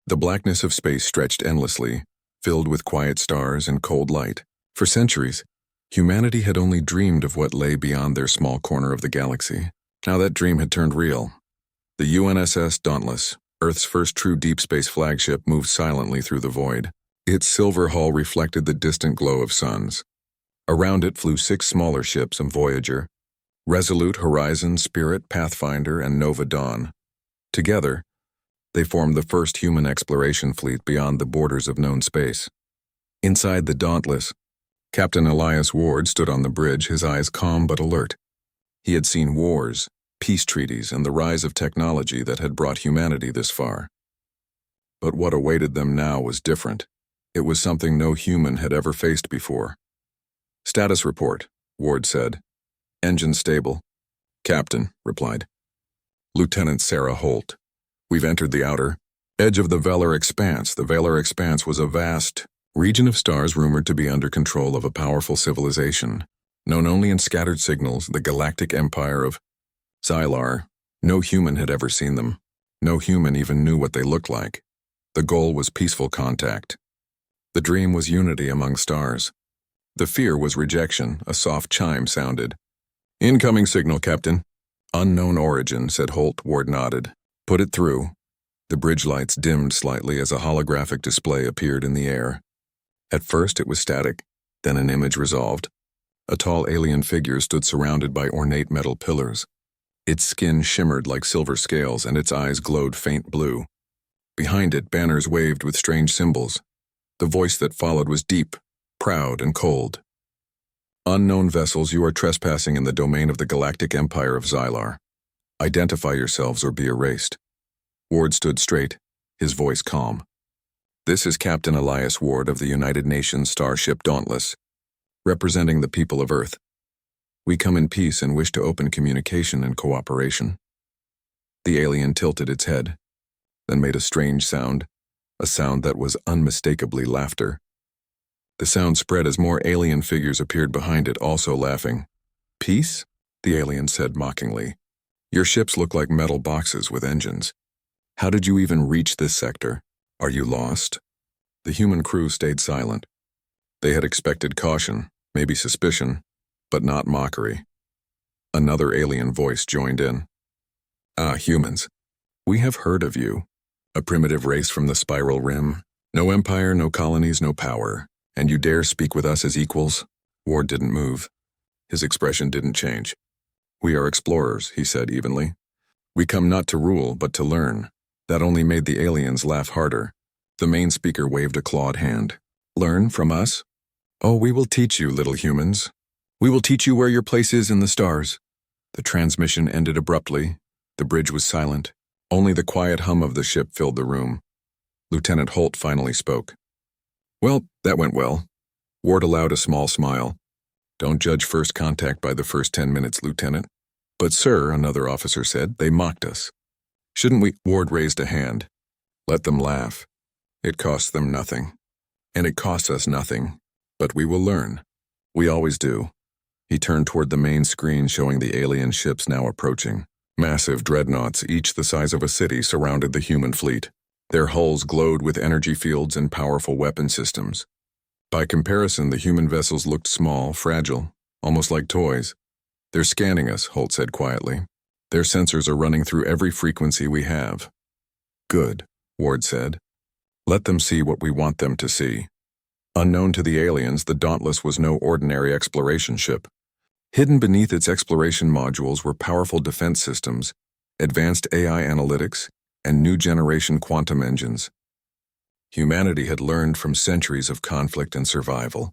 The blackness of space stretched endlessly, filled with quiet stars and cold light. For centuries, humanity had only dreamed of what lay beyond their small corner of the galaxy. Now that dream had turned real. The UNSS Dauntless, Earth's first true deep space flagship, moved silently through the void. Its silver hull reflected the distant glow of suns. Around it flew 6 smaller ships of Voyager: Resolute, Horizon, Spirit, Pathfinder, and Nova Dawn. Together, they formed the first human exploration fleet beyond the borders of known space. Inside the Dauntless, Captain Elias Ward stood on the bridge, his eyes calm but alert. He had seen wars, peace treaties, and the rise of technology that had brought humanity this far. But what awaited them now was different. It was something no human had ever faced before. "Status report," Ward said. "Engine stable." "Captain," replied Lieutenant Sarah Holt. "We've entered the outer edge of the Velar Expanse." The Velar Expanse was a vast region of stars rumored to be under control of a powerful civilization, known only in scattered signals, the Galactic Empire of Xylar. No human had ever seen them. No human even knew what they looked like. The goal was peaceful contact. The dream was unity among stars. The fear was rejection. A soft chime sounded. "Incoming signal, Captain." "Unknown origin," said Holt. Ward nodded. "Put it through." The bridge lights dimmed slightly as a holographic display appeared in the air. At first it was static, then an image resolved. A tall alien figure stood surrounded by ornate metal pillars. Its skin shimmered like silver scales and its eyes glowed faint blue. Behind it, banners waved with strange symbols. The voice that followed was deep, proud, and cold. "Unknown vessels, you are trespassing in the domain of the Galactic Empire of Xylar. Identify yourselves or be erased." Ward stood straight, his voice calm. "This is Captain Elias Ward of the United Nations Starship Dauntless, representing the people of Earth. We come in peace and wish to open communication and cooperation." The alien tilted its head, then made a strange sound, a sound that was unmistakably laughter. The sound spread as more alien figures appeared behind it, also laughing. "Peace?" the alien said mockingly. "Your ships look like metal boxes with engines. How did you even reach this sector? Are you lost?" The human crew stayed silent. They had expected caution, maybe suspicion, but not mockery. Another alien voice joined in. "Ah, humans. We have heard of you. A primitive race from the Spiral Rim. No empire, no colonies, no power. And you dare speak with us as equals?" Ward didn't move. His expression didn't change. "We are explorers," he said evenly. "We come not to rule, but to learn." That only made the aliens laugh harder. The main speaker waved a clawed hand. "Learn from us? Oh, we will teach you, little humans. We will teach you where your place is in the stars." The transmission ended abruptly. The bridge was silent. Only the quiet hum of the ship filled the room. Lieutenant Holt finally spoke. "Well, that went well." Ward allowed a small smile. "Don't judge first contact by the first 10 minutes, Lieutenant." "But sir," another officer said, "they mocked us. Shouldn't we?" Ward raised a hand. "Let them laugh. It costs them nothing. And it costs us nothing. But we will learn. We always do." He turned toward the main screen showing the alien ships now approaching. Massive dreadnoughts, each the size of a city, surrounded the human fleet. Their hulls glowed with energy fields and powerful weapon systems. By comparison, the human vessels looked small, fragile, almost like toys. "They're scanning us," Holt said quietly. "Their sensors are running through every frequency we have." "Good," Ward said. "Let them see what we want them to see." Unknown to the aliens, the Dauntless was no ordinary exploration ship. Hidden beneath its exploration modules were powerful defense systems, advanced AI analytics, and new-generation quantum engines. Humanity had learned from centuries of conflict and survival.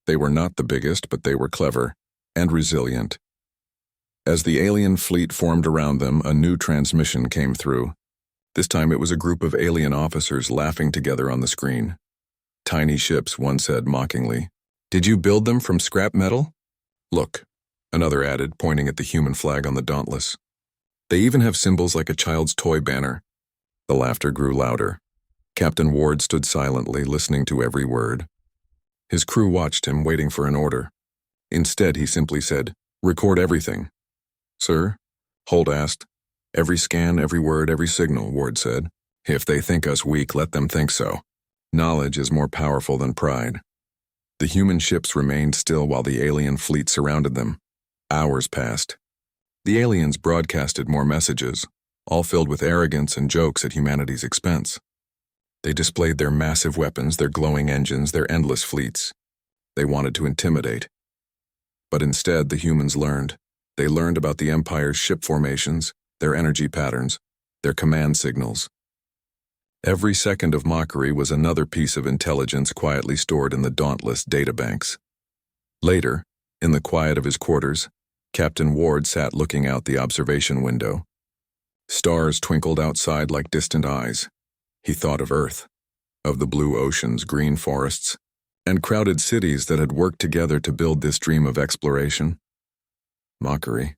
They were not the biggest, but they were clever and resilient. As the alien fleet formed around them, a new transmission came through. This time it was a group of alien officers laughing together on the screen. "Tiny ships," one said mockingly. "Did you build them from scrap metal?" "Look," another added, pointing at the human flag on the Dauntless. "They even have symbols like a child's toy banner." The laughter grew louder. Captain Ward stood silently, listening to every word. His crew watched him, waiting for an order. Instead, he simply said, "Record everything." "Sir?" Holt asked. "Every scan, every word, every signal," Ward said. If they think us weak, let them think so. Knowledge is more powerful than pride. The human ships remained still while the alien fleet surrounded them. Hours passed. The aliens broadcasted more messages, all filled with arrogance and jokes at humanity's expense. They displayed their massive weapons, their glowing engines, their endless fleets. They wanted to intimidate. But instead, the humans learned. They learned about the Empire's ship formations, their energy patterns, their command signals. Every second of Mockery was another piece of intelligence quietly stored in the dauntless databanks. Later, in the quiet of his quarters, Captain Ward sat looking out the observation window. Stars twinkled outside like distant eyes. He thought of Earth, of the blue oceans, green forests, and crowded cities that had worked together to build this dream of exploration. Mockery.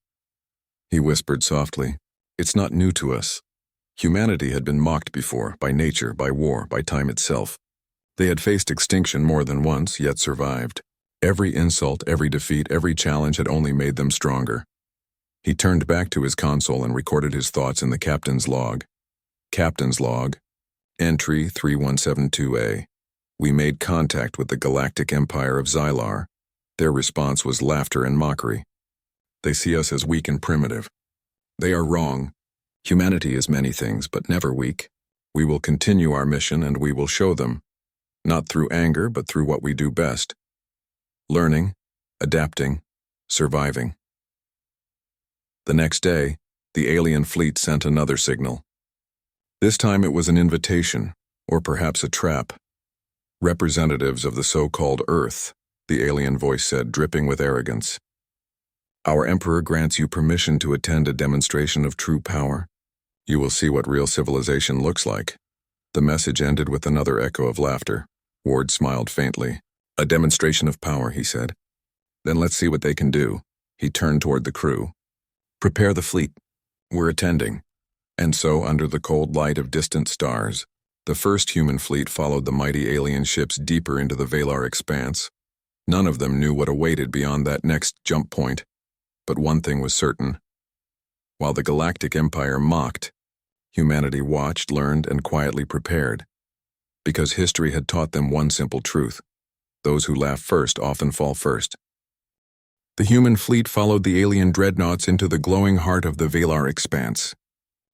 He whispered softly, "It's not new to us. Humanity had been mocked before, by nature, by war, by time itself. They had faced extinction more than once, yet survived. Every insult, every defeat, every challenge had only made them stronger." He turned back to his console and recorded his thoughts in the captain's log. Captain's log. Entry 3172A. We made contact with the Galactic Empire of Xylar. Their response was laughter and mockery. They see us as weak and primitive. They are wrong. Humanity is many things, but never weak. We will continue our mission and we will show them, not through anger, but through what we do best. Learning, adapting, surviving. The next day, the alien fleet sent another signal. This time it was an invitation, or perhaps a trap. Representatives of the so-called Earth, the alien voice said, dripping with arrogance. Our Emperor grants you permission to attend a demonstration of true power. You will see what real civilization looks like. The message ended with another echo of laughter. Ward smiled faintly. A demonstration of power, he said. Then let's see what they can do. He turned toward the crew. Prepare the fleet. We're attending. And so, under the cold light of distant stars, the first human fleet followed the mighty alien ships deeper into the Valar expanse. None of them knew what awaited beyond that next jump point. But one thing was certain. While the Galactic Empire mocked, humanity watched, learned, and quietly prepared. Because history had taught them one simple truth. Those who laugh first often fall first. The human fleet followed the alien dreadnoughts into the glowing heart of the Valar expanse.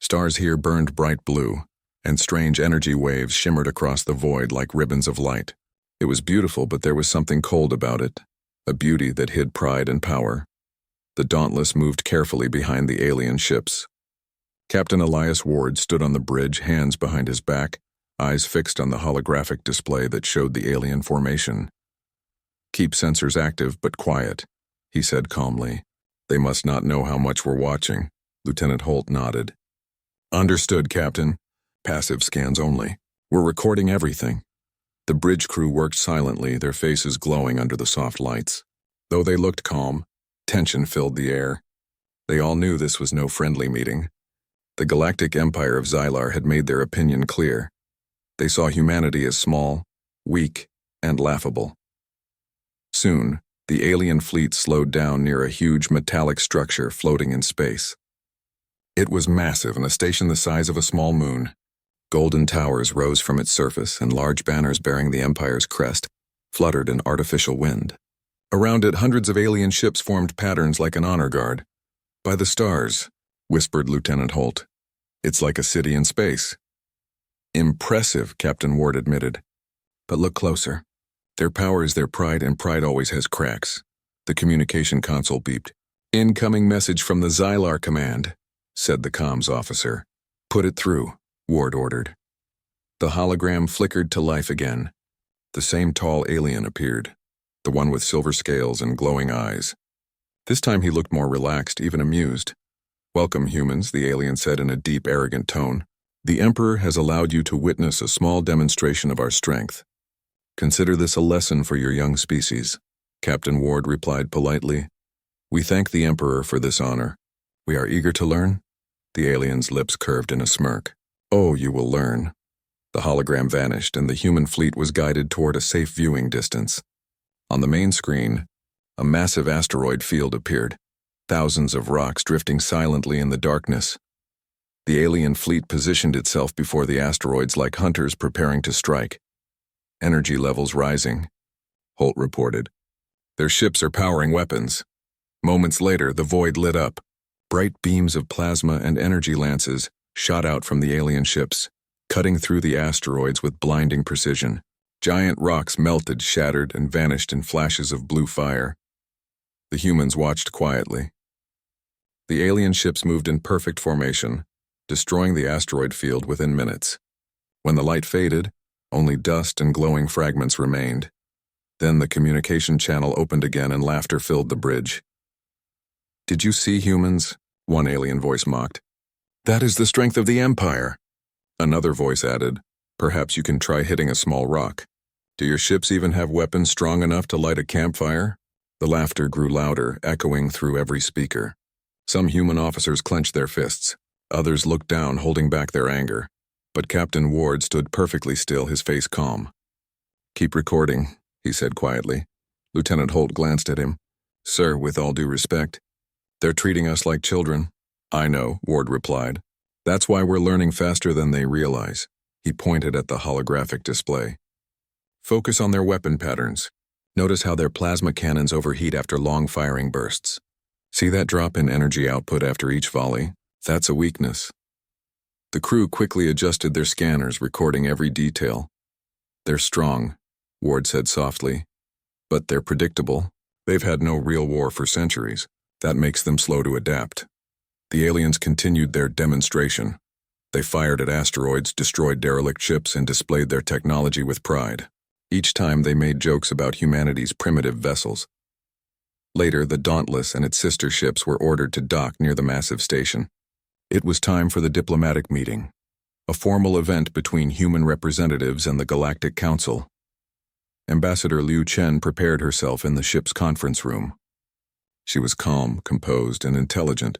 Stars here burned bright blue, and strange energy waves shimmered across the void like ribbons of light. It was beautiful, but there was something cold about it, a beauty that hid pride and power. The Dauntless moved carefully behind the alien ships. Captain Elias Ward stood on the bridge, hands behind his back, eyes fixed on the holographic display that showed the alien formation. Keep sensors active but quiet, he said calmly. They must not know how much we're watching. Lieutenant Holt nodded. Understood, Captain. Passive scans only. We're recording everything. The bridge crew worked silently, their faces glowing under the soft lights. Though they looked calm, tension filled the air. They all knew this was no friendly meeting. The Galactic Empire of Xylar had made their opinion clear. They saw humanity as small, weak, and laughable. Soon, the alien fleet slowed down near a huge metallic structure floating in space. It was massive and a station the size of a small moon. Golden towers rose from its surface, and large banners bearing the Empire's crest fluttered in artificial wind. Around it, hundreds of alien ships formed patterns like an honor guard. By the stars, whispered Lieutenant Holt. It's like a city in space. Impressive, Captain Ward admitted. But look closer. Their power is their pride, and pride always has cracks. The communication console beeped. Incoming message from the Xylar command, said the comms officer. Put it through, Ward ordered. The hologram flickered to life again. The same tall alien appeared, the one with silver scales and glowing eyes. This time he looked more relaxed, even amused. Welcome, humans, the alien said in a deep, arrogant tone. The Emperor has allowed you to witness a small demonstration of our strength. Consider this a lesson for your young species. Captain Ward replied politely. We thank the Emperor for this honor. We are eager to learn. The alien's lips curved in a smirk. Oh, you will learn. The hologram vanished, and the human fleet was guided toward a safe viewing distance. On the main screen, a massive asteroid field appeared, thousands of rocks drifting silently in the darkness. The alien fleet positioned itself before the asteroids like hunters preparing to strike. Energy levels rising, Holt reported. Their ships are powering weapons. Moments later, the void lit up. Bright beams of plasma and energy lances shot out from the alien ships, cutting through the asteroids with blinding precision. Giant rocks melted, shattered, and vanished in flashes of blue fire. The humans watched quietly. The alien ships moved in perfect formation, destroying the asteroid field within minutes. When the light faded, only dust and glowing fragments remained. Then the communication channel opened again and laughter filled the bridge. "Did you see, humans?" one alien voice mocked. "That is the strength of the Empire." Another voice added, "Perhaps you can try hitting a small rock. Do your ships even have weapons strong enough to light a campfire?" The laughter grew louder, echoing through every speaker. Some human officers clenched their fists. Others looked down, holding back their anger. But Captain Ward stood perfectly still, his face calm. "Keep recording," he said quietly. Lieutenant Holt glanced at him. "Sir, with all due respect, they're treating us like children." "I know," Ward replied. "That's why we're learning faster than they realize." He pointed at the holographic display. "Focus on their weapon patterns. Notice how their plasma cannons overheat after long firing bursts. See that drop in energy output after each volley? That's a weakness." The crew quickly adjusted their scanners, recording every detail. "They're strong," Ward said softly. "But they're predictable. They've had no real war for centuries. That makes them slow to adapt." The aliens continued their demonstration. They fired at asteroids, destroyed derelict ships, and displayed their technology with pride. Each time they made jokes about humanity's primitive vessels. Later, the Dauntless and its sister ships were ordered to dock near the massive station. It was time for the diplomatic meeting, a formal event between human representatives and the Galactic Council. Ambassador Liu Chen prepared herself in the ship's conference room. She was calm, composed, and intelligent,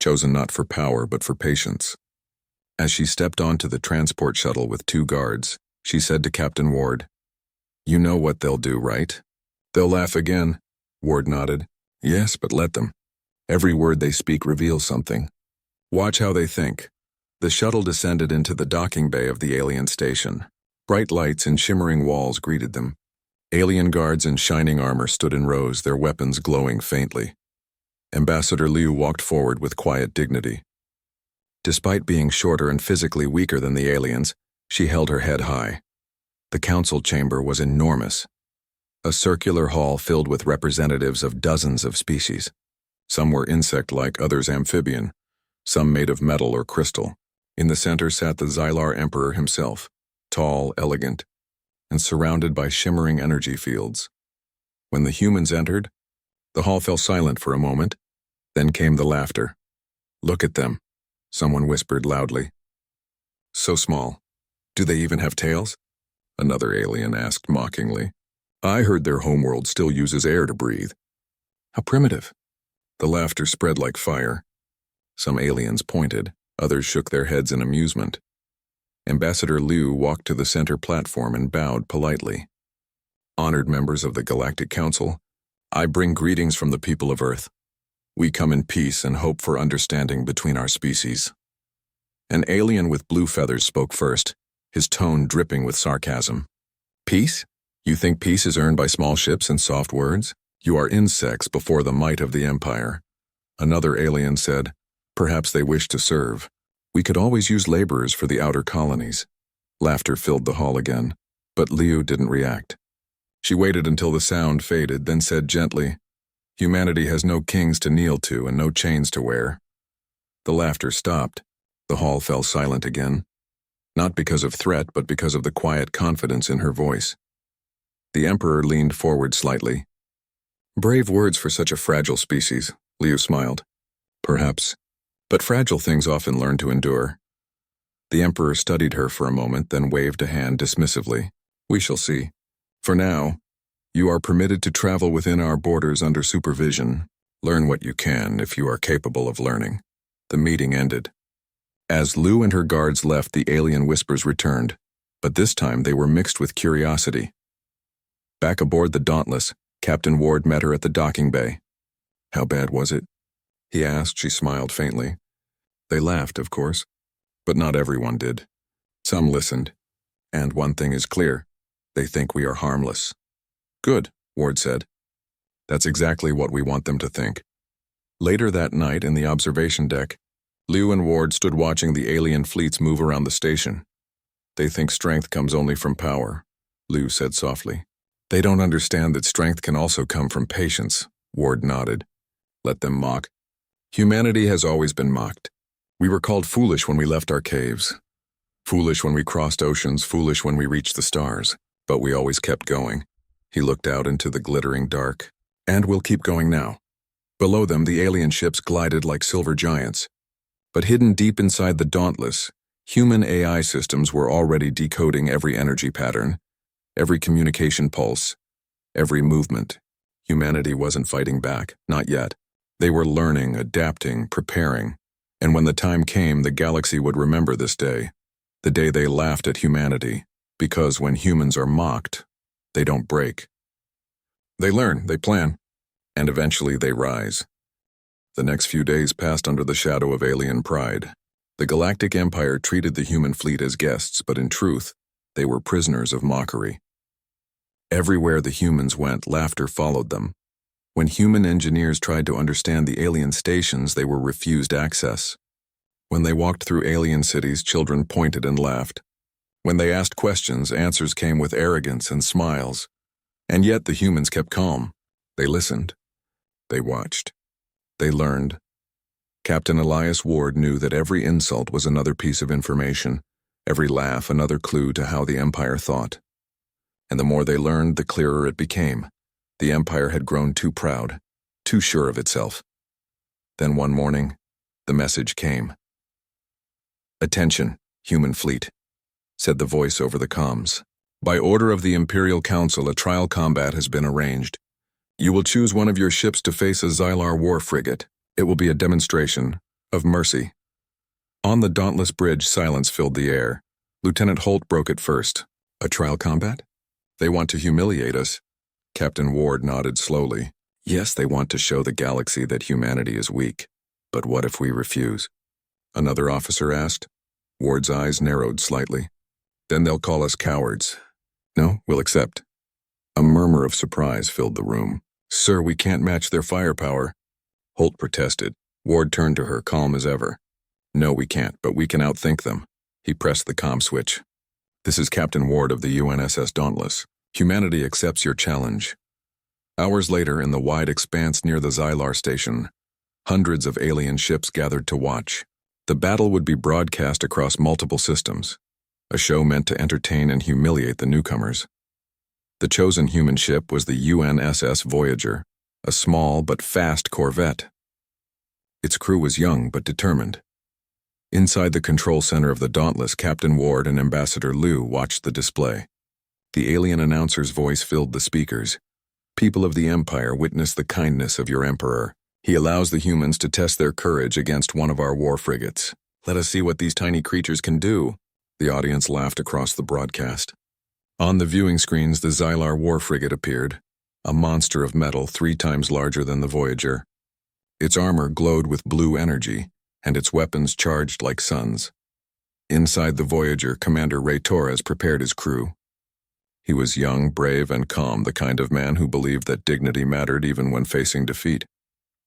chosen not for power but for patience. As she stepped onto the transport shuttle with 2 guards, she said to Captain Ward, "You know what they'll do, right?" "They'll laugh again," Ward nodded. "Yes, but let them. Every word they speak reveals something. Watch how they think." The shuttle descended into the docking bay of the alien station. Bright lights and shimmering walls greeted them. Alien guards in shining armor stood in rows, their weapons glowing faintly. Ambassador Liu walked forward with quiet dignity. Despite being shorter and physically weaker than the aliens, she held her head high. The council chamber was enormous. A circular hall filled with representatives of dozens of species. Some were insect-like, others amphibian, some made of metal or crystal. In the center sat the Xylar Emperor himself, tall, elegant, and surrounded by shimmering energy fields. When the humans entered, the hall fell silent for a moment. Then came the laughter. "Look at them," someone whispered loudly. "So small. Do they even have tails?" another alien asked mockingly. "I heard their homeworld still uses air to breathe." "How primitive." The laughter spread like fire. Some aliens pointed, others shook their heads in amusement. Ambassador Liu walked to the center platform and bowed politely. "Honored members of the Galactic Council, I bring greetings from the people of Earth. We come in peace and hope for understanding between our species." An alien with blue feathers spoke first, his tone dripping with sarcasm. "Peace? You think peace is earned by small ships and soft words? You are insects before the might of the Empire." Another alien said, "Perhaps they wish to serve. We could always use laborers for the outer colonies." Laughter filled the hall again, but Liu didn't react. She waited until the sound faded, then said gently, "Humanity has no kings to kneel to and no chains to wear." The laughter stopped. The hall fell silent again. Not because of threat, but because of the quiet confidence in her voice. The Emperor leaned forward slightly. "Brave words for such a fragile species," Liu smiled. "Perhaps. But fragile things often learn to endure." The Emperor studied her for a moment, then waved a hand dismissively. "We shall see. For now, you are permitted to travel within our borders under supervision. Learn what you can if you are capable of learning." The meeting ended. As Liu and her guards left, the alien whispers returned, but this time they were mixed with curiosity. Back aboard the Dauntless, Captain Ward met her at the docking bay. "How bad was it?" he asked. She smiled faintly. They laughed, of course. But not everyone did. Some listened. And one thing is clear. They think we are harmless. Good, Ward said. That's exactly what we want them to think. Later that night in the observation deck, Liu and Ward stood watching the alien fleets move around the station. They think strength comes only from power, Liu said softly. They don't understand that strength can also come from patience, Ward nodded. Let them mock. Humanity has always been mocked. We were called foolish when we left our caves. Foolish when we crossed oceans, foolish when we reached the stars. But we always kept going. He looked out into the glittering dark. And we'll keep going now. Below them, the alien ships glided like silver giants. But hidden deep inside the Dauntless, human AI systems were already decoding every energy pattern, every communication pulse, every movement. Humanity wasn't fighting back, not yet. They were learning, adapting, preparing. And when the time came, the galaxy would remember this day, the day they laughed at humanity, because when humans are mocked, they don't break. They learn, they plan, and eventually they rise. The next few days passed under the shadow of alien pride. The Galactic Empire treated the human fleet as guests, but in truth, they were prisoners of mockery. Everywhere the humans went, laughter followed them. When human engineers tried to understand the alien stations, they were refused access. When they walked through alien cities, children pointed and laughed. When they asked questions, answers came with arrogance and smiles. And yet the humans kept calm. They listened. They watched. They learned. Captain Elias Ward knew that every insult was another piece of information, every laugh another clue to how the Empire thought. And the more they learned, the clearer it became. The Empire had grown too proud, too sure of itself. Then one morning, the message came. "Attention, human fleet," said the voice over the comms. "By order of the Imperial Council, a trial combat has been arranged. You will choose one of your ships to face a Xylar war frigate. It will be a demonstration of mercy." On the Dauntless Bridge, silence filled the air. Lieutenant Holt broke it first. "A trial combat? They want to humiliate us." Captain Ward nodded slowly. "Yes, they want to show the galaxy that humanity is weak. But what if we refuse?" Another officer asked. Ward's eyes narrowed slightly. "Then they'll call us cowards." "No, we'll accept." A murmur of surprise filled the room. "Sir, we can't match their firepower." Holt protested. Ward turned to her, calm as ever. "No, we can't, but we can outthink them." He pressed the comm switch. "This is Captain Ward of the UNSS Dauntless. Humanity accepts your challenge." Hours later, in the wide expanse near the Xylar station, hundreds of alien ships gathered to watch. The battle would be broadcast across multiple systems, a show meant to entertain and humiliate the newcomers. The chosen human ship was the UNSS Voyager, a small but fast corvette. Its crew was young but determined. Inside the control center of the Dauntless, Captain Ward and Ambassador Liu watched the display. The alien announcer's voice filled the speakers. "People of the Empire, witness the kindness of your Emperor. He allows the humans to test their courage against one of our war frigates. Let us see what these tiny creatures can do." The audience laughed across the broadcast. On the viewing screens, the Xylar war frigate appeared, a monster of metal 3 times larger than the Voyager. Its armor glowed with blue energy, and its weapons charged like suns. Inside the Voyager, Commander Ray Torres prepared his crew. He was young, brave, and calm, the kind of man who believed that dignity mattered even when facing defeat.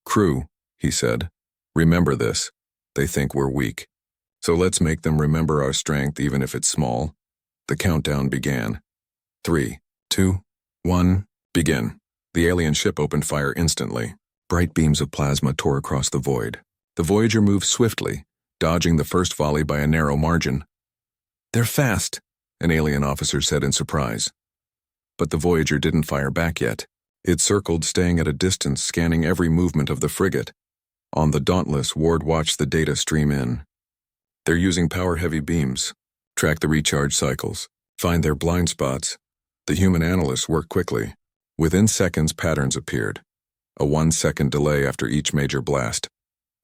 "Crew," he said, "remember this. They think we're weak. So let's make them remember our strength even if it's small." The countdown began. 3, 2, 1, begin. The alien ship opened fire instantly. Bright beams of plasma tore across the void. The Voyager moved swiftly, dodging the first volley by a narrow margin. "They're fast," an alien officer said in surprise. But the Voyager didn't fire back yet. It circled, staying at a distance, scanning every movement of the frigate. On the Dauntless, Ward watched the data stream in. "They're using power-heavy beams. Track the recharge cycles. Find their blind spots." The human analysts worked quickly. Within seconds, patterns appeared. A 1-second delay after each major blast.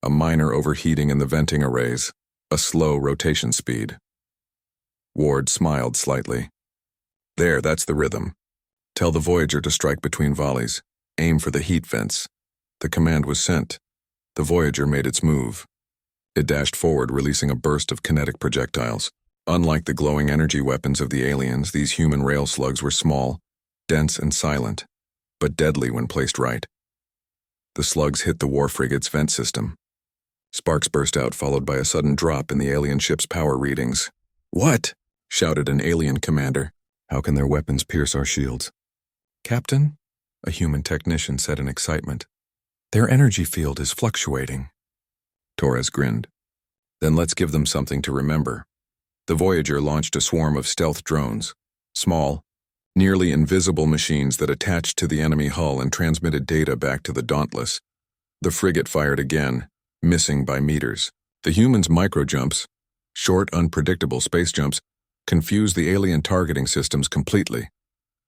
A minor overheating in the venting arrays. A slow rotation speed. Ward smiled slightly. "There, that's the rhythm. Tell the Voyager to strike between volleys. Aim for the heat vents." The command was sent. The Voyager made its move. It dashed forward, releasing a burst of kinetic projectiles. Unlike the glowing energy weapons of the aliens, these human rail slugs were small, dense, and silent, but deadly when placed right. The slugs hit the war frigate's vent system. Sparks burst out, followed by a sudden drop in the alien ship's power readings. "What?" shouted an alien commander. "How can their weapons pierce our shields?" "Captain," a human technician said in excitement, "their energy field is fluctuating." Torres grinned. "Then let's give them something to remember." The Voyager launched a swarm of stealth drones, small, nearly invisible machines that attached to the enemy hull and transmitted data back to the Dauntless. The frigate fired again, missing by meters. The humans' micro-jumps, short, unpredictable space jumps, confused the alien targeting systems completely.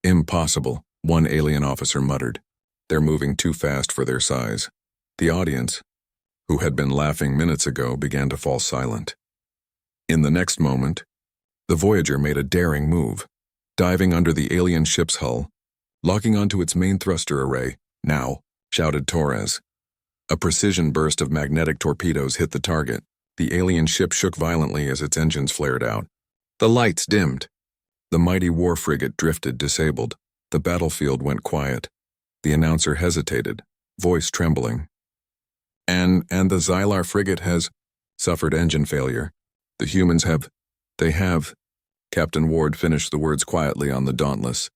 "Impossible," one alien officer muttered. "They're moving too fast for their size." The audience, who had been laughing minutes ago, began to fall silent. In the next moment, the Voyager made a daring move, diving under the alien ship's hull, locking onto its main thruster array. "Now," shouted Torres. A precision burst of magnetic torpedoes hit the target. The alien ship shook violently as its engines flared out. The lights dimmed. The mighty war frigate drifted, disabled. The battlefield went quiet. The announcer hesitated, voice trembling. And the Xylar frigate has suffered engine failure. The humans have. Captain Ward finished the words quietly on the Dauntless.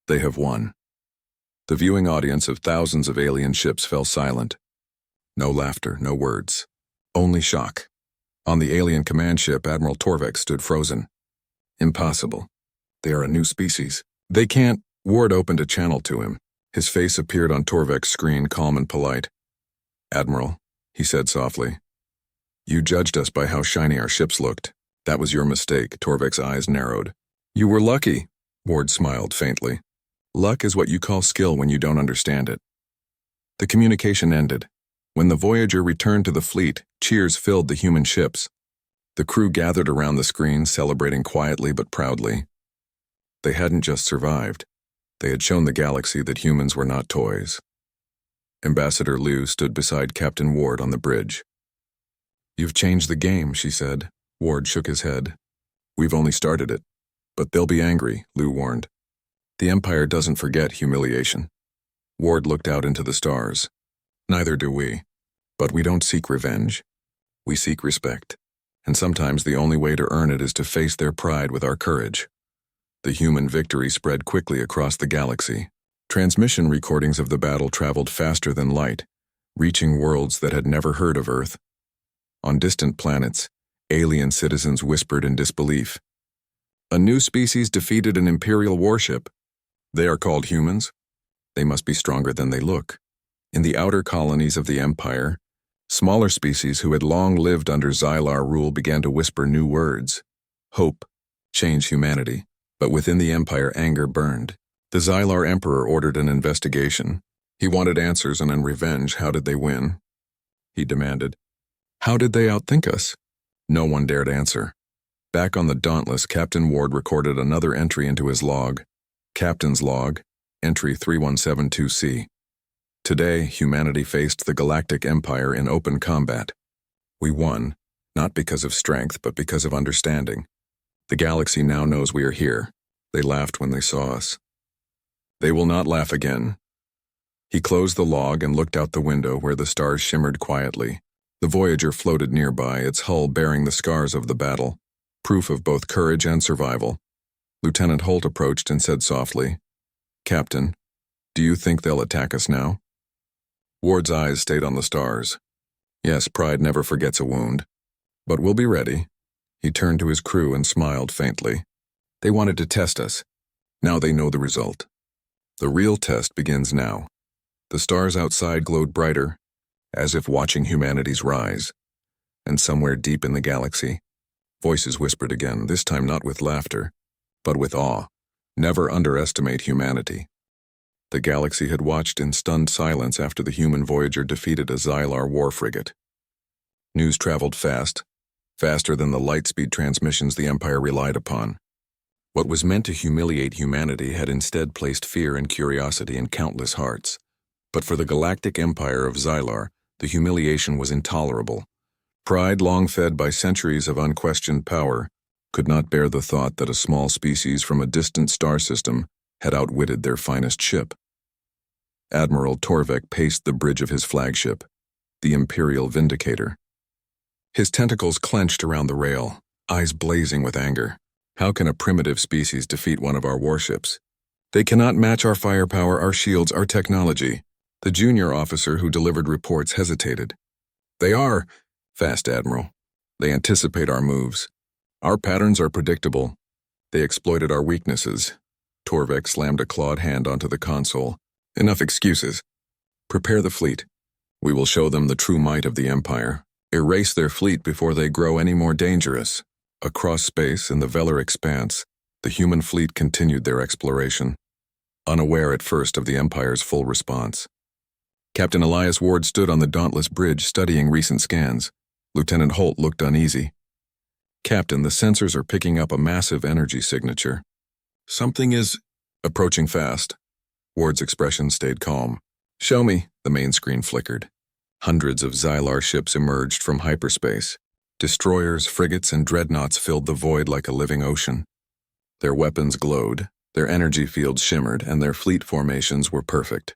They have won. The viewing audience of thousands of alien ships fell silent. No laughter, no words. Only shock. On the alien command ship, Admiral Torvik stood frozen. "Impossible. They are a new species. They can't." Ward opened a channel to him. His face appeared on Torvik's screen, calm and polite. "Admiral," he said softly, "you judged us by how shiny our ships looked. That was your mistake." Torvik's eyes narrowed. "You were lucky," Ward smiled faintly. "Luck is what you call skill when you don't understand it." The communication ended. When the Voyager returned to the fleet, cheers filled the human ships. The crew gathered around the screen, celebrating quietly but proudly. They hadn't just survived. They had shown the galaxy that humans were not toys. Ambassador Liu stood beside Captain Ward on the bridge. "You've changed the game," she said. Ward shook his head. "We've only started it. But they'll be angry," Liu warned. "The Empire doesn't forget humiliation." Ward looked out into the stars. "Neither do we. But we don't seek revenge. We seek respect. And sometimes the only way to earn it is to face their pride with our courage." The human victory spread quickly across the galaxy. Transmission recordings of the battle traveled faster than light, reaching worlds that had never heard of Earth. On distant planets, alien citizens whispered in disbelief. "A new species defeated an Imperial warship. They are called humans. They must be stronger than they look." In the outer colonies of the Empire, smaller species who had long lived under Xylar rule began to whisper new words. Hope, change humanity. But within the Empire, anger burned. The Xylar Emperor ordered an investigation. He wanted answers, and in revenge, how did they win? He demanded. How did they outthink us? No one dared answer. Back on the Dauntless, Captain Ward recorded another entry into his log. Captain's log, entry 3172C. Today, humanity faced the Galactic Empire in open combat. We won, not because of strength, but because of understanding. The galaxy now knows we are here. They laughed when they saw us. They will not laugh again. He closed the log and looked out the window where the stars shimmered quietly. The Voyager floated nearby, its hull bearing the scars of the battle, proof of both courage and survival. Lieutenant Holt approached and said softly, "Captain, do you think they'll attack us now?" Ward's eyes stayed on the stars. "Yes, pride never forgets a wound. But we'll be ready." He turned to his crew and smiled faintly. They wanted to test us. Now they know the result. The real test begins now. The stars outside glowed brighter, as if watching humanity's rise. And somewhere deep in the galaxy, voices whispered again, this time not with laughter, but with awe. Never underestimate humanity. The galaxy had watched in stunned silence after the human Voyager defeated a Xylar war frigate. News traveled fast, faster than the light-speed transmissions the Empire relied upon. What was meant to humiliate humanity had instead placed fear and curiosity in countless hearts. But for the Galactic Empire of Xylar, the humiliation was intolerable. Pride, long fed by centuries of unquestioned power, could not bear the thought that a small species from a distant star system had outwitted their finest ship. Admiral Torvik paced the bridge of his flagship, the Imperial Vindicator. His tentacles clenched around the rail, eyes blazing with anger. How can a primitive species defeat one of our warships? They cannot match our firepower, our shields, our technology. The junior officer who delivered reports hesitated. They are, fast Admiral. They anticipate our moves. Our patterns are predictable. They exploited our weaknesses. Torvik slammed a clawed hand onto the console. Enough excuses. Prepare the fleet. We will show them the true might of the Empire. Erase their fleet before they grow any more dangerous. Across space in the Velar expanse, the human fleet continued their exploration, unaware at first of the Empire's full response. Captain Elias Ward stood on the Dauntless Bridge studying recent scans. Lieutenant Holt looked uneasy. Captain, the sensors are picking up a massive energy signature. Something is approaching fast. Ward's expression stayed calm. Show me, the main screen flickered. Hundreds of Xylar ships emerged from hyperspace. Destroyers, frigates, and dreadnoughts filled the void like a living ocean. Their weapons glowed, their energy fields shimmered, and their fleet formations were perfect.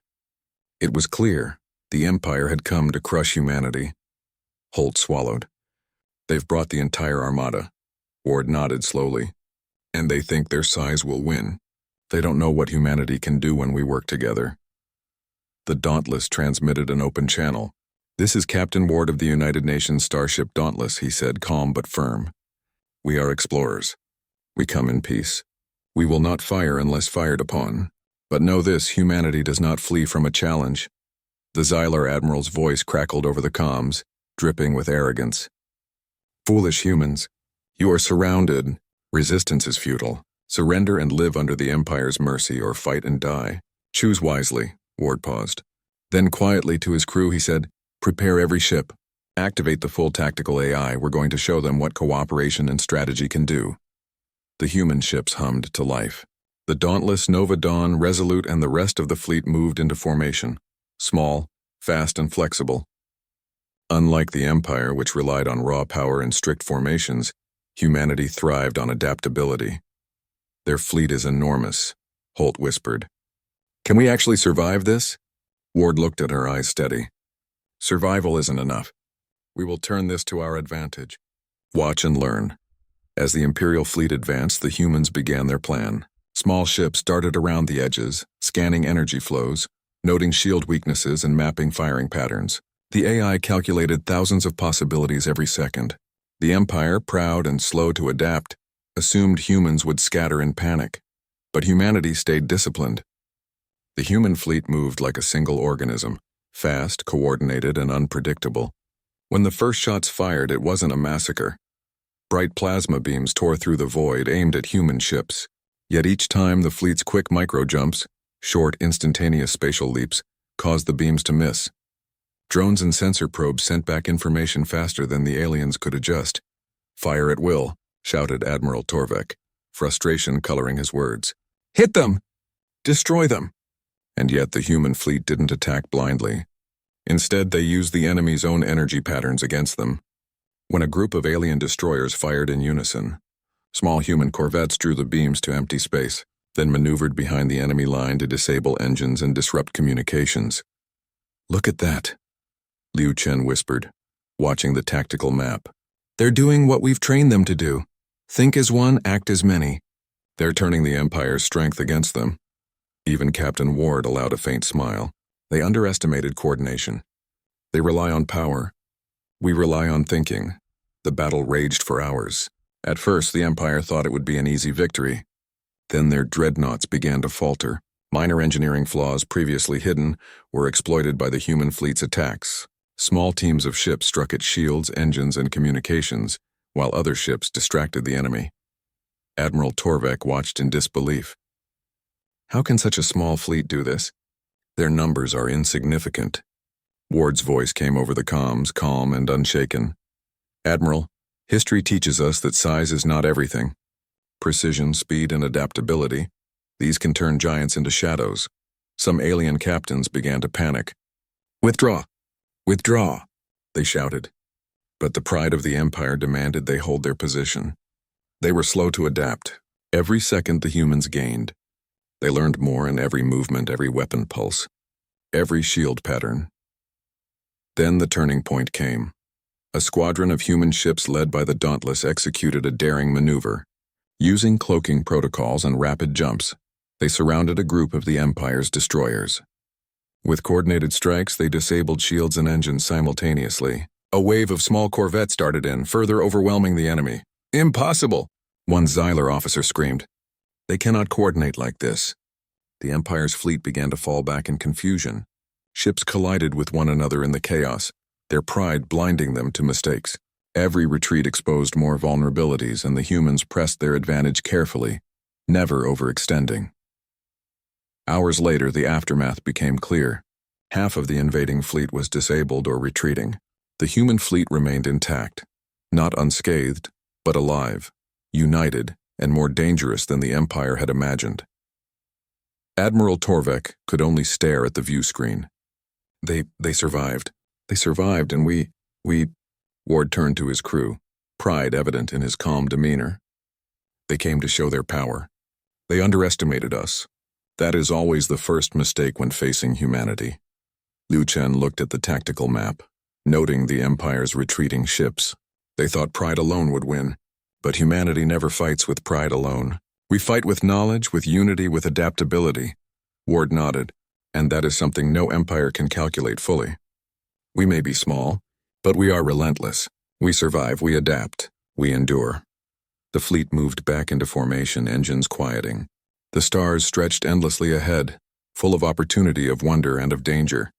It was clear the Empire had come to crush humanity. Holt swallowed. They've brought the entire armada. Ward nodded slowly. And they think their size will win. They don't know what humanity can do when we work together. The Dauntless transmitted an open channel. This is Captain Ward of the United Nations Starship Dauntless, he said, calm but firm. We are explorers. We come in peace. We will not fire unless fired upon. But know this, humanity does not flee from a challenge. The Xylar Admiral's voice crackled over the comms, dripping with arrogance. Foolish humans, you are surrounded. Resistance is futile. Surrender and live under the Empire's mercy or fight and die. Choose wisely, Ward paused. Then quietly to his crew he said, prepare every ship. Activate the full tactical AI. We're going to show them what cooperation and strategy can do. The human ships hummed to life. The Dauntless, Nova Dawn, Resolute, and the rest of the fleet moved into formation. Small, fast, and flexible. Unlike the Empire, which relied on raw power and strict formations, humanity thrived on adaptability. Their fleet is enormous, Holt whispered. Can we actually survive this? Ward looked at her, eyes steady. Survival isn't enough. We will turn this to our advantage. Watch and learn. As the Imperial fleet advanced, the humans began their plan. Small ships darted around the edges, scanning energy flows, noting shield weaknesses and mapping firing patterns. The AI calculated thousands of possibilities every second. The Empire, proud and slow to adapt, assumed humans would scatter in panic. But humanity stayed disciplined. The human fleet moved like a single organism, fast, coordinated, and unpredictable. When the first shots fired, it wasn't a massacre. Bright plasma beams tore through the void, aimed at human ships. Yet each time the fleet's quick micro-jumps, short, instantaneous spatial leaps, caused the beams to miss. Drones and sensor probes sent back information faster than the aliens could adjust. Fire at will, shouted Admiral Torvik, frustration coloring his words. Hit them! Destroy them! And yet the human fleet didn't attack blindly. Instead, they used the enemy's own energy patterns against them. When a group of alien destroyers fired in unison, small human corvettes drew the beams to empty space, then maneuvered behind the enemy line to disable engines and disrupt communications. Look at that, Liu Chen whispered, watching the tactical map. They're doing what we've trained them to do. Think as one, act as many. They're turning the Empire's strength against them. Even Captain Ward allowed a faint smile. They underestimated coordination. They rely on power. We rely on thinking. The battle raged for hours. At first, the Empire thought it would be an easy victory. Then their dreadnoughts began to falter. Minor engineering flaws previously hidden were exploited by the human fleet's attacks. Small teams of ships struck at shields, engines, and communications, while other ships distracted the enemy. Admiral Torvik watched in disbelief. How can such a small fleet do this? Their numbers are insignificant. Ward's voice came over the comms, calm and unshaken. Admiral, history teaches us that size is not everything. Precision, speed, and adaptability, these can turn giants into shadows. Some alien captains began to panic. Withdraw! Withdraw! They shouted. But the pride of the Empire demanded they hold their position. They were slow to adapt. Every second the humans gained. They learned more in every movement, every weapon pulse, every shield pattern. Then the turning point came. A squadron of human ships led by the Dauntless executed a daring maneuver. Using cloaking protocols and rapid jumps, they surrounded a group of the Empire's destroyers. With coordinated strikes, they disabled shields and engines simultaneously. A wave of small corvettes darted in, further overwhelming the enemy. "Impossible!" one Xylar officer screamed. "They cannot coordinate like this." The Empire's fleet began to fall back in confusion. Ships collided with one another in the chaos, their pride blinding them to mistakes. Every retreat exposed more vulnerabilities, and the humans pressed their advantage carefully, never overextending. Hours later, the aftermath became clear. Half of the invading fleet was disabled or retreating. The human fleet remained intact, not unscathed, but alive, united, and more dangerous than the Empire had imagined. Admiral Torvek could only stare at the view screen. They survived. They survived, and we... Ward turned to his crew, pride evident in his calm demeanor. They came to show their power. They underestimated us. That is always the first mistake when facing humanity. Liu Chen looked at the tactical map, noting the Empire's retreating ships. They thought pride alone would win, but humanity never fights with pride alone. We fight with knowledge, with unity, with adaptability. Ward nodded, and that is something no empire can calculate fully. We may be small, but we are relentless. We survive, we adapt, we endure. The fleet moved back into formation, engines quieting. The stars stretched endlessly ahead, full of opportunity, of wonder, and of danger.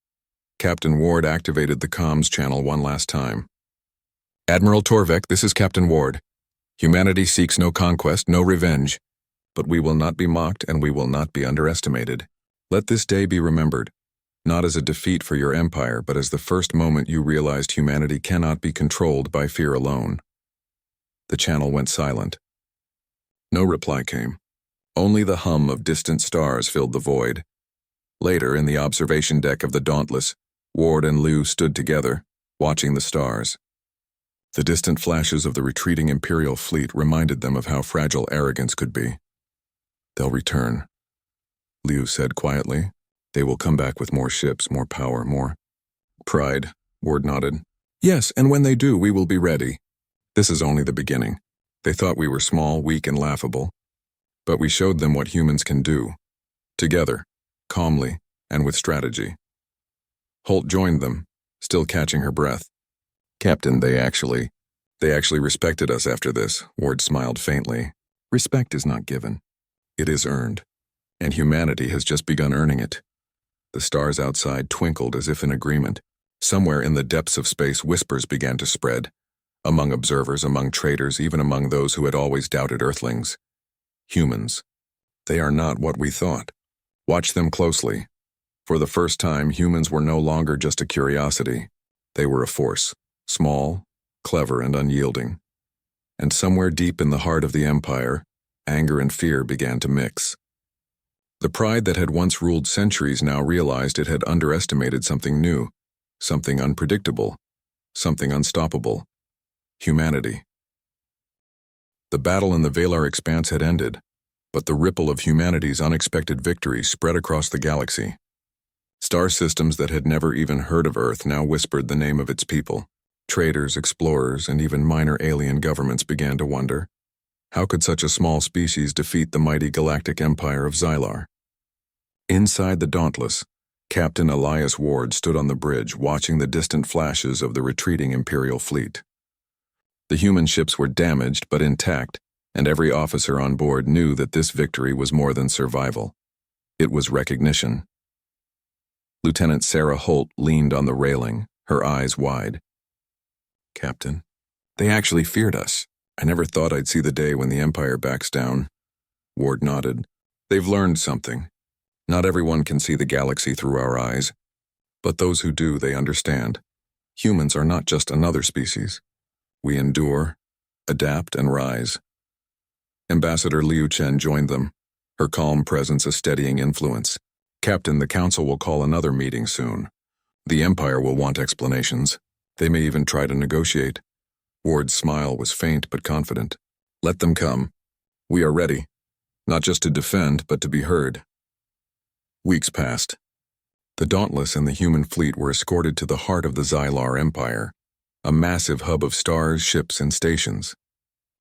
Captain Ward activated the comms channel one last time. "Admiral Torvek, this is Captain Ward. Humanity seeks no conquest, no revenge. But we will not be mocked, and we will not be underestimated. Let this day be remembered, not as a defeat for your empire, but as the first moment you realized humanity cannot be controlled by fear alone." The channel went silent. No reply came. Only the hum of distant stars filled the void. Later, in the observation deck of the Dauntless, Ward and Liu stood together, watching the stars. The distant flashes of the retreating Imperial fleet reminded them of how fragile arrogance could be. "They'll return," Liu said quietly. "They will come back with more ships, more power, more pride." Ward nodded. "Yes, and when they do, we will be ready. This is only the beginning. They thought we were small, weak, and laughable. But we showed them what humans can do. Together, calmly, and with strategy." Holt joined them, still catching her breath. "Captain, they actually respected us after this," Ward smiled faintly. "Respect is not given. It is earned. And humanity has just begun earning it." The stars outside twinkled as if in agreement. Somewhere in the depths of space, whispers began to spread. Among observers, among traders, even among those who had always doubted Earthlings. Humans. They are not what we thought. Watch them closely. For the first time, humans were no longer just a curiosity. They were a force, small, clever, and unyielding. And somewhere deep in the heart of the Empire, anger and fear began to mix. The pride that had once ruled centuries now realized it had underestimated something new, something unpredictable, something unstoppable. Humanity. The battle in the Valar Expanse had ended, but the ripple of humanity's unexpected victory spread across the galaxy. Star systems that had never even heard of Earth now whispered the name of its people. Traders, explorers, and even minor alien governments began to wonder, how could such a small species defeat the mighty galactic empire of Xylar? Inside the Dauntless, Captain Elias Ward stood on the bridge watching the distant flashes of the retreating Imperial fleet. The human ships were damaged but intact, and every officer on board knew that this victory was more than survival. It was recognition. Lieutenant Sarah Holt leaned on the railing, her eyes wide. "Captain, they actually feared us. I never thought I'd see the day when the Empire backs down." Ward nodded. "They've learned something. Not everyone can see the galaxy through our eyes, but those who do, they understand. Humans are not just another species. We endure, adapt, and rise." Ambassador Liu Chen joined them, her calm presence a steadying influence. "Captain, the Council will call another meeting soon. The Empire will want explanations. They may even try to negotiate. Ward's smile was faint but confident. Let them come. We are ready, not just to defend, but to be heard. Weeks passed. The Dauntless and the human fleet were escorted to the heart of the Xylar Empire, a massive hub of stars, ships, and stations.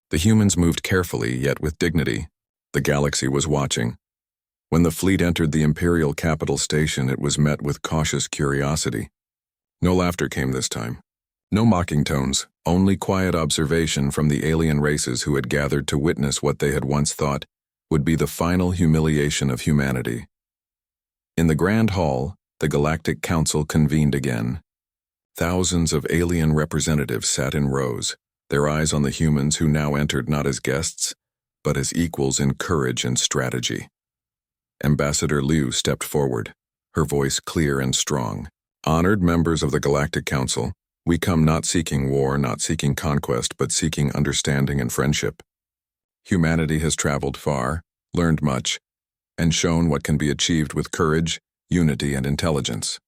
The humans moved carefully, yet with dignity. The galaxy was watching. When the fleet entered the Imperial capital station, it was met with cautious curiosity. No laughter came this time. No mocking tones, only quiet observation from the alien races who had gathered to witness what they had once thought would be the final humiliation of humanity. In the Grand Hall, the Galactic Council convened again. Thousands of alien representatives sat in rows, their eyes on the humans who now entered not as guests, but as equals in courage and strategy. Ambassador Liu stepped forward, her voice clear and strong. Honored members of the Galactic Council, we come not seeking war, not seeking conquest, but seeking understanding and friendship. Humanity has traveled far, learned much, and shown what can be achieved with courage, unity, and intelligence.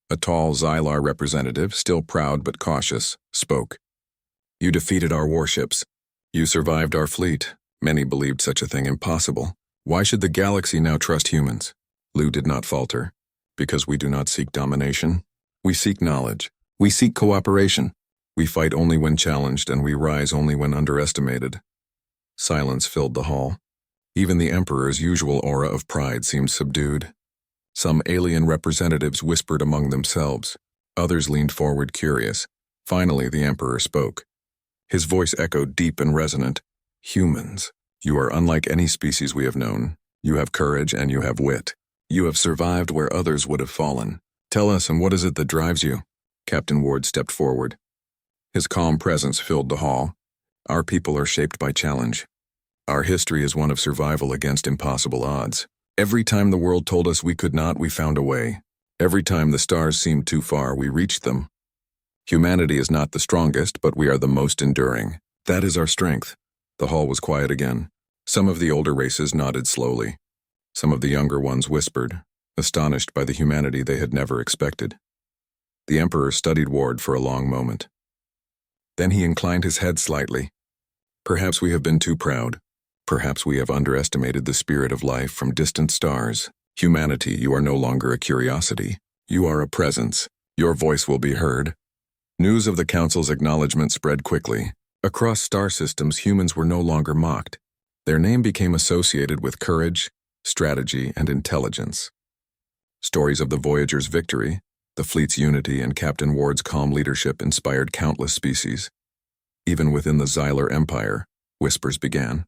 A tall Xylar representative, still proud but cautious, spoke. You defeated our warships. You survived our fleet. Many believed such a thing impossible. Why should the galaxy now trust humans? Liu did not falter. Because we do not seek domination. We seek knowledge. We seek cooperation. We fight only when challenged, and we rise only when underestimated. Silence filled the hall. Even the Emperor's usual aura of pride seemed subdued. Some alien representatives whispered among themselves. Others leaned forward curious. Finally, the Emperor spoke. His voice echoed deep and resonant. Humans, you are unlike any species we have known. You have courage and you have wit. You have survived where others would have fallen. Tell us, and what is it that drives you? Captain Ward stepped forward. His calm presence filled the hall. Our people are shaped by challenge. Our history is one of survival against impossible odds. Every time the world told us we could not, we found a way. Every time the stars seemed too far, we reached them. Humanity is not the strongest, but we are the most enduring. That is our strength. The hall was quiet again. Some of the older races nodded slowly. Some of the younger ones whispered, astonished by the humanity they had never expected. The Emperor studied Ward for a long moment. Then he inclined his head slightly. Perhaps we have been too proud. Perhaps we have underestimated the spirit of life from distant stars. Humanity, you are no longer a curiosity. You are a presence. Your voice will be heard. News of the Council's acknowledgement spread quickly. Across star systems, humans were no longer mocked. Their name became associated with courage, strategy, and intelligence. Stories of the Voyager's victory, the fleet's unity, and Captain Ward's calm leadership inspired countless species. Even within the Xylar Empire, whispers began.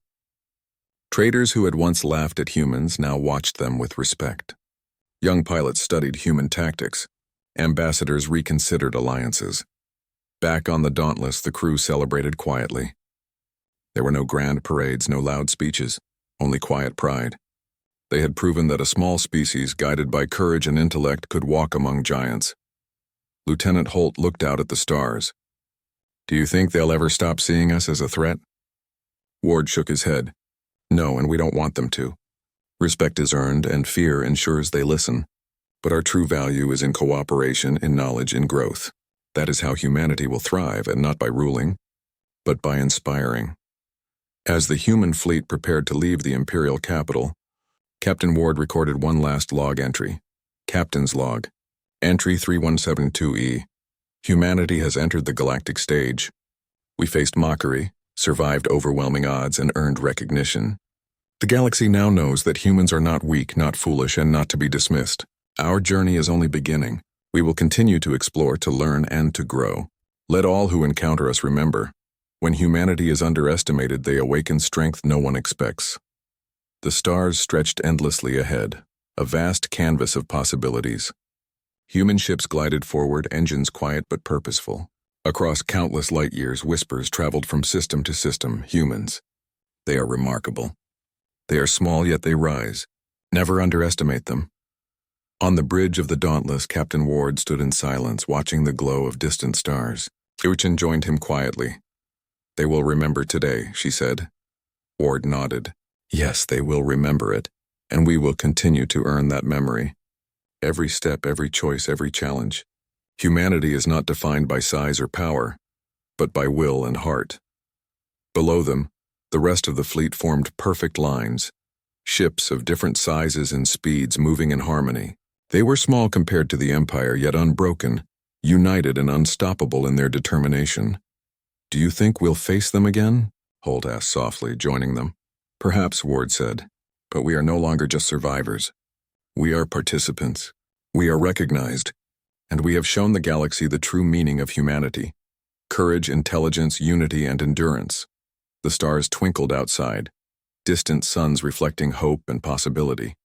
Traders who had once laughed at humans now watched them with respect. Young pilots studied human tactics. Ambassadors reconsidered alliances. Back on the Dauntless, the crew celebrated quietly. There were no grand parades, no loud speeches, only quiet pride. They had proven that a small species guided by courage and intellect could walk among giants. Lieutenant Holt looked out at the stars. Do you think they'll ever stop seeing us as a threat? Ward shook his head. No, and we don't want them to. Respect is earned, and fear ensures they listen. But our true value is in cooperation, in knowledge, in growth. That is how humanity will thrive, and not by ruling, but by inspiring. As the human fleet prepared to leave the Imperial capital, Captain Ward recorded one last log entry. Captain's log. Entry 3172E. Humanity has entered the galactic stage. We faced Mockery, survived overwhelming odds, and earned recognition. The galaxy now knows that humans are not weak, not foolish, and not to be dismissed. Our journey is only beginning. We will continue to explore, to learn, and to grow. Let all who encounter us remember, when humanity is underestimated, they awaken strength no one expects. The stars stretched endlessly ahead, a vast canvas of possibilities. Human ships glided forward, engines quiet but purposeful. Across countless light years, whispers traveled from system to system. Humans. They are remarkable. They are small, yet they rise. Never underestimate them. On the bridge of the Dauntless, Captain Ward stood in silence, watching the glow of distant stars. Uchin joined him quietly. They will remember today, she said. Ward nodded. Yes, they will remember it, and we will continue to earn that memory. Every step, every choice, every challenge. Humanity is not defined by size or power. but by will and heart. Below them, the rest of the fleet formed perfect lines, ships of different sizes and speeds moving in harmony. They were small compared to the Empire, yet unbroken, united and unstoppable in their determination. "Do you think we'll face them again?" Holt asked softly, joining them. "Perhaps," Ward said, "but we are no longer just survivors. We are participants. We are recognized, and we have shown the galaxy the true meaning of humanity: courage, intelligence, unity, and endurance." The stars twinkled outside, distant suns reflecting hope and possibility.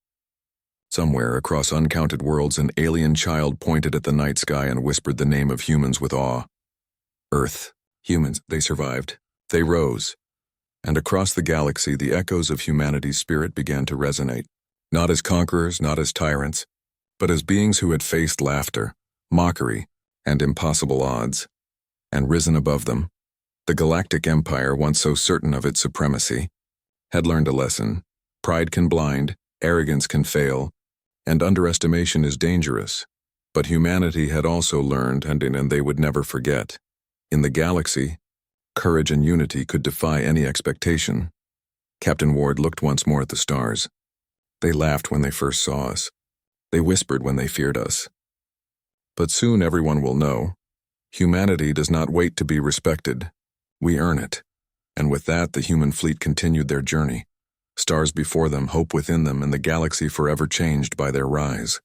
Somewhere across uncounted worlds, an alien child pointed at the night sky and whispered the name of humans with awe. Earth. Humans. They survived. They rose. And across the galaxy, the echoes of humanity's spirit began to resonate. Not as conquerors, not as tyrants, but as beings who had faced laughter, mockery, and impossible odds, and risen above them. The Galactic Empire, once so certain of its supremacy, had learned a lesson. Pride can blind, arrogance can fail, and underestimation is dangerous. But humanity had also learned, and they would never forget. In the galaxy, courage and unity could defy any expectation. Captain Ward looked once more at the stars. They laughed when they first saw us. They whispered when they feared us. But soon everyone will know. Humanity does not wait to be respected. We earn it. And with that, the human fleet continued their journey. Stars before them, hope within them, and the galaxy forever changed by their rise.